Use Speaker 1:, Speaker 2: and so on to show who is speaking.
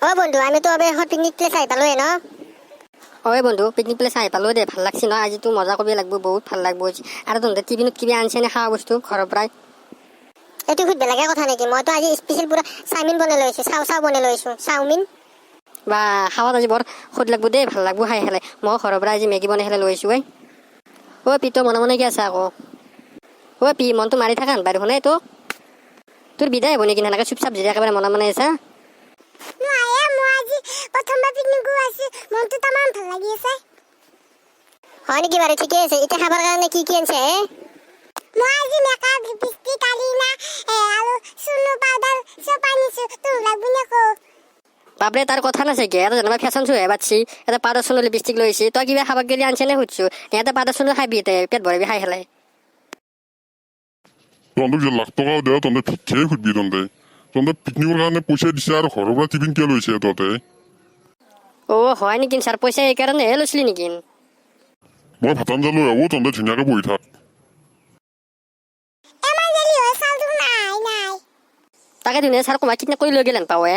Speaker 1: অ বন্ধু আমি তো এখন পিকনিক প্লেস আই পালো ন
Speaker 2: ওই বন্ধু পিকনিক প্লেস আহি পালো দে ভাল লাগছি ন আজি তো মজা করবি লাগবো বহুত ভাল লাগবো আর তহঁতে টিফিনত কিবা আনছে নে খাওয়া বস্তু ঘৰৰ পৰাই
Speaker 1: এইটো খুব বেলেগে কথা নেকি মই তো আজি স্পেশাল পুরা চাওমিন বনাই লৈছো চাও বনাই লৈছো চাওমিন
Speaker 2: বা খাওয়াত আজি বৰ সোৱাদ লাগবো দেই ভাল লাগবো খাই হেলে মই ঘৰৰ পৰা আজি মেগী বনাই হেলে লৈ আহিছো ঐ পি তই মনে মনে কি আছে আকৌ ঐ পি মনটো মাৰি থাকা বাইদেউ শুনে তো তোৰ বিদায় হ'ব নেকি এনেকৈ চুপ চাপ যদি একেবাৰে মনে মনে আছে
Speaker 1: হয় নেকি বাৰু ঠিকে আছে এতিয়া খাবৰ কাৰণে কি আনছে
Speaker 3: মই আজি মেকআপ লিপষ্টিক আলিনা আৰু সুনো পাউডাৰ সব আনিছো তুমি লাগবো নকো
Speaker 2: বাপৰে তাৰ কথা নাছে কি এটা যেনিবা ফেশ্বন শ্বু হে বাচ্ছি এটা পাউডাৰ চুনৰ লিপষ্টিক লৈছি তই কিবা খাবাক গেলি আনছে নে সুধছো এটা পাউডাৰ চুনৰ খাবি এতে পেট ভৰাবি খাই হেলাই
Speaker 4: তহঁতক যে লাখ টকাও দেও তহঁতে ভিক্ষাই খুঁজবি তহঁতে পিকনিকৰ কাৰণে পইচা দিছে আৰু ঘৰৰ পৰা টিফিন কিয় লৈছে তহঁতে
Speaker 2: অ হয় নেকি ছাৰ পইচা এইকাৰণেহে লৈছিলি নেকি
Speaker 4: মই ভাত আঞ্জা লৈ আহো তহঁতে ধুনীয়াকে বহি থাক
Speaker 3: এমান দেৰি হৈ চাল নাই
Speaker 2: তাকে ধুনীয়া ছাৰ কমাই কিনে কৰি লৈ গেলেন পাৱে